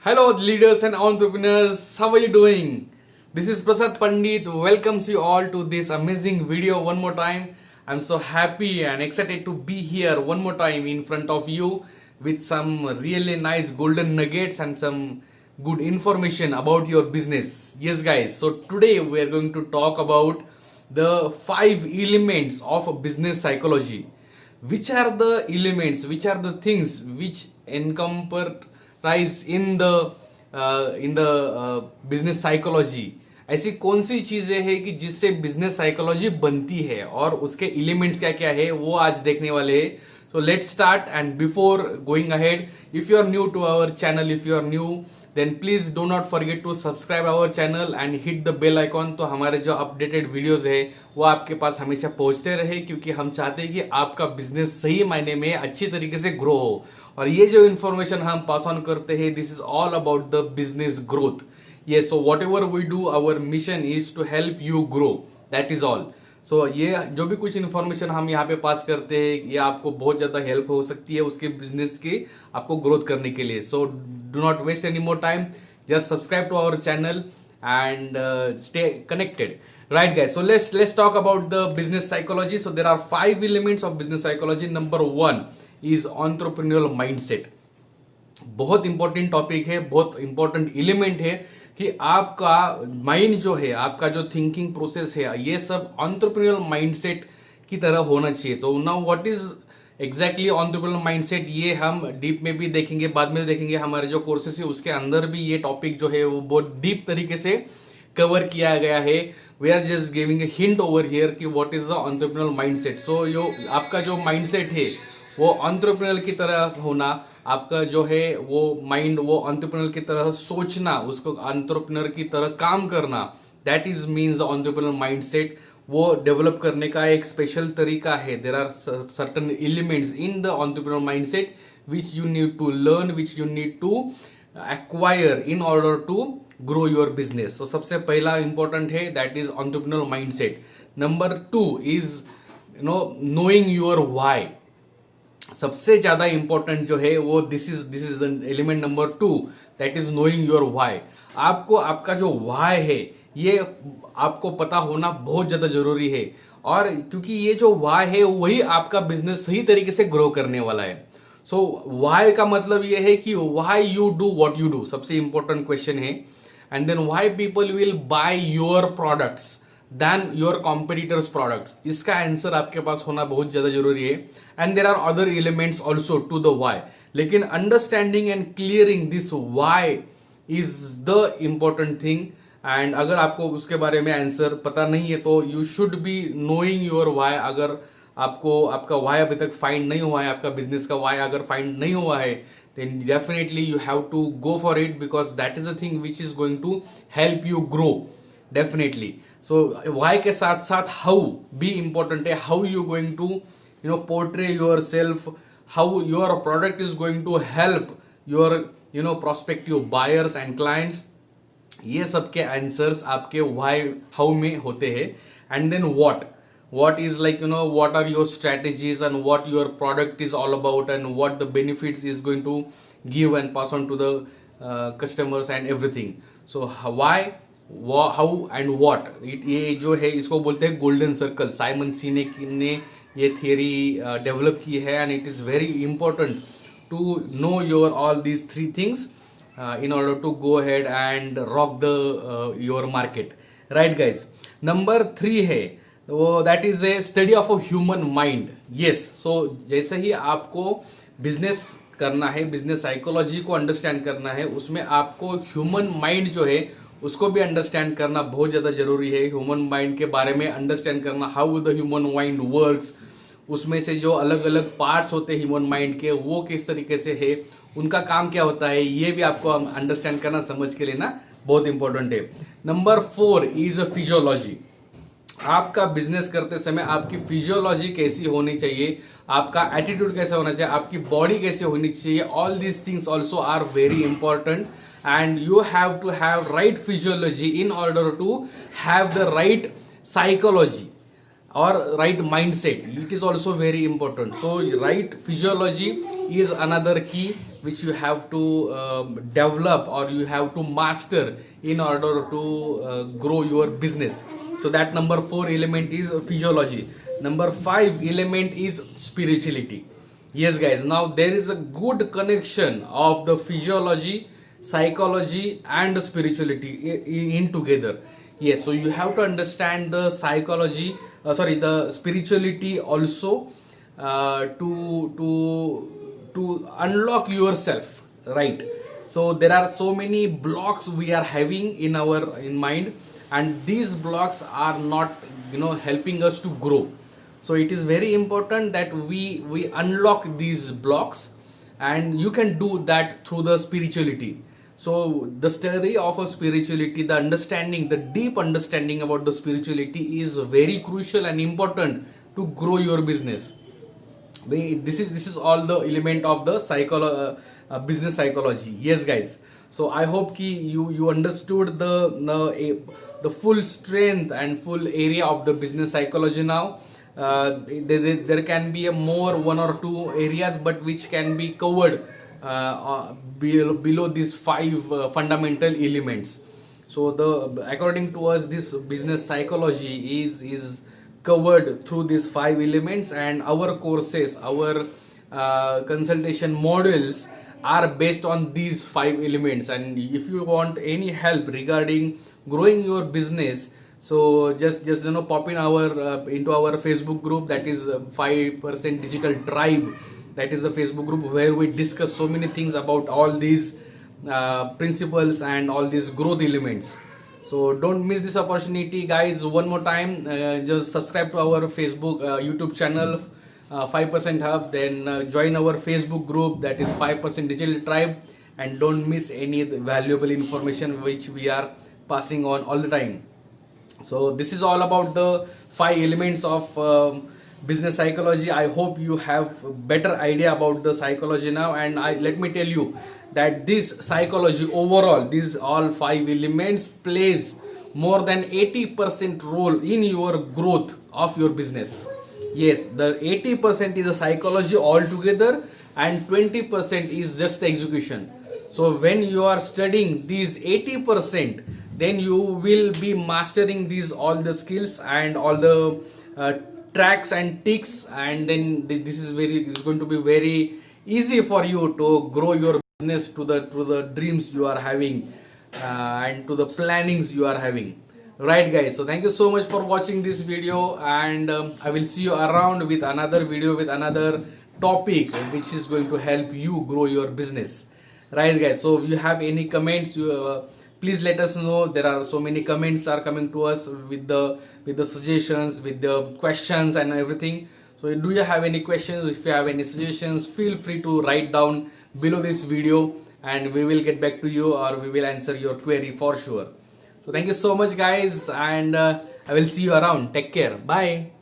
Hello, leaders and entrepreneurs. How are you doing? This is Prasad Pandit. Welcomes you all to this amazing video one more time. I'm so happy and excited to be here one more time in front of you with some really nice golden nuggets and some good information about your business. Yes, guys. So today we are going to talk about the 5 elements of business psychology. Which are the elements, which are the things which encompass in the business psychology. ऐसी कौन सी चीजें हैं कि जिससे business psychology बनती है और उसके एलिमेंट्स क्या क्या है वो आज देखने वाले हैं. So let's start. And before going ahead, if you are new to our channel, if you are new then please do not forget to subscribe our channel and hit the bell icon. तो हमारे जो updated videos है वो आपके पास हमेशा पहुंचते रहे, क्योंकि हम चाहते हैं कि आपका बिजनेस सही मायने में अच्छी तरीके से ग्रो हो. और ये जो इन्फॉर्मेशन हम पास ऑन करते हैं, this is all about the business growth. Yes, so whatever we do, our mission is to help you grow. That is all. So ये जो भी कुछ इन्फॉर्मेशन हम यहाँ पे पास करते हैं, ये आपको बहुत ज्यादा हेल्प हो सकती है उसके बिजनेस की आपको ग्रोथ करने के लिए. So do not waste any more time. Just subscribe to our channel and stay connected. Right, guys, so let's talk about the business psychology. So there are 5 elements of business psychology. Number 1 is entrepreneurial mindset. बहुत important topic है, बहुत important element है कि आपका mind जो है, आपका जो थिंकिंग प्रोसेस है, ये सब एंटरप्रेन्योरल माइंडसेट की तरह होना चाहिए. तो now what is exactly entrepreneurial mindset, ये हम डीप में भी देखेंगे, बाद में देखेंगे. हमारे जो कोर्सेस है उसके अंदर भी ये टॉपिक जो है वो बहुत डीप तरीके से कवर किया गया है. We are just giving a hint over here कि what is the entrepreneurial mindset. So यो आपका जो माइंडसेट है वो एंटरप्रेन्योर की तरह होना, आपका जो है वो माइंड वो एंटरप्रेन्योर की तरह सोचना, उसको एंटरप्रेन्योर की तरह काम करना, that is means the entrepreneur mindset. वो डेवलप करने का एक स्पेशल तरीका है. There are certain elements in the entrepreneur mindset which you need to learn, which you need to acquire in order to grow your business. तो सबसे पहला important है that is entrepreneur mindset. Number 2 is knowing your why. सबसे ज्यादा important जो है वो this is element number 2, that is knowing your why. आपको आपका जो व्हाई है ये आपको पता होना बहुत ज्यादा जरूरी है. और क्योंकि ये जो व्हाई है वही आपका बिजनेस सही तरीके से ग्रो करने वाला है. सो व्हाई का मतलब ये है कि why you do what you do, सबसे इंपॉर्टेंट क्वेश्चन है. And then why people will buy your products than your competitors products. इसका आंसर आपके पास होना बहुत ज्यादा जरूरी है. And there are other elements also to the why, लेकिन understanding and clearing this why is the important thing. And अगर आपको उसके बारे में आंसर पता नहीं है तो you should be knowing your why. अगर आपको आपका वाई अभी तक फाइंड नहीं हुआ है, आपका बिजनेस का वाई अगर फाइंड नहीं हुआ है, then definitely you have to go for it, because that is the thing which is going to help you grow definitely. So why के साथ साथ how भी important है. how you going to portray yourself, how your product is going to help your prospective buyers and clients. ये सब के answers आपके why how में होते हैं. and then what is like what are your strategies and what your product is all about and what the benefits is going to give and pass on to the customers and everything. So why, how and what, ये जो है इसको बोलते हैं golden circle. Simon सिनेक ने ये theory develop की है. And it is very important to know your all these 3 things in order to go ahead and rock the your market. Right, guys. Number 3 है वो that is a study of a human mind. Yes, so जैसे ही आपको business करना है, business psychology को understand करना है, उसमें आपको ह्यूमन माइंड जो है उसको भी अंडरस्टैंड करना बहुत ज्यादा जरूरी है. ह्यूमन माइंड के बारे में अंडरस्टैंड करना, how the human mind works, उसमें से जो अलग अलग पार्ट्स होते हैं ह्यूमन माइंड के वो किस तरीके से है, उनका काम क्या होता है, ये भी आपको अंडरस्टैंड करना, समझ के लेना बहुत इंपॉर्टेंट है. Number 4 is a physiology. आपका बिजनेस करते समय आपकी फिजियोलॉजी कैसी होनी चाहिए, आपका एटीट्यूड कैसा होना चाहिए, आपकी बॉडी कैसी होनी चाहिए. All these things also are very important and you have to have right physiology in order to have the right psychology. or right mindset. It is also very important. So right physiology is another key which you have to develop, or you have to master in order to grow your business. So that number 4 element is physiology. Number 5 element is spirituality. Yes guys, now there is a good connection of the physiology, psychology and spirituality in together. Yes, so you have to understand the psychology, the spirituality also, to unlock yourself, right? So there are so many blocks we are having in our in mind, and these blocks are not helping us to grow. So it is very important that we unlock these blocks, and you can do that through the spirituality. So the study of a spirituality, the understanding, the deep understanding about the spirituality is very crucial and important to grow your business. This is all the element of the business psychology. Yes guys, so I hope ki you understood the full strength and full area of the business psychology now. There can be a more 1 or 2 areas, but which can be covered below these 5 fundamental elements. So according to us, this business psychology is covered through these 5 elements, and our courses, our consultation models are based on these 5 elements. And if you want any help regarding growing your business, so just pop in our into our Facebook group, that is 5% Digital Tribe. That is the Facebook group where we discuss so many things about all these principles and all these growth elements. So don't miss this opportunity guys. One more time, just subscribe to our Facebook YouTube channel, 5% Hub, then join our Facebook group, that is 5% Digital Tribe, and don't miss any valuable information which we are passing on all the time. So this is all about the 5 elements of business psychology. I hope you have a better idea about the psychology now, and let me tell you that this psychology overall, these all 5 elements plays more than 80% role in your growth of your business. Yes, the 80% is a psychology altogether, and 20% is just the execution. So when you are studying these 80%, then you will be mastering these all the skills and all the tracks and ticks, and then this is going to be very easy for you to grow your business to the dreams you are having, and to the plannings you are having. Right guys, so thank you so much for watching this video, and I will see you around with another video with another topic which is going to help you grow your business. Right guys, so if you have any comments, please let us know. There are so many comments are coming to us with the suggestions, with the questions and everything. So do you have any questions? If you have any suggestions, feel free to write down below this video, and we will get back to you, or we will answer your query for sure. So thank you so much guys, and I will see you around. Take care. Bye.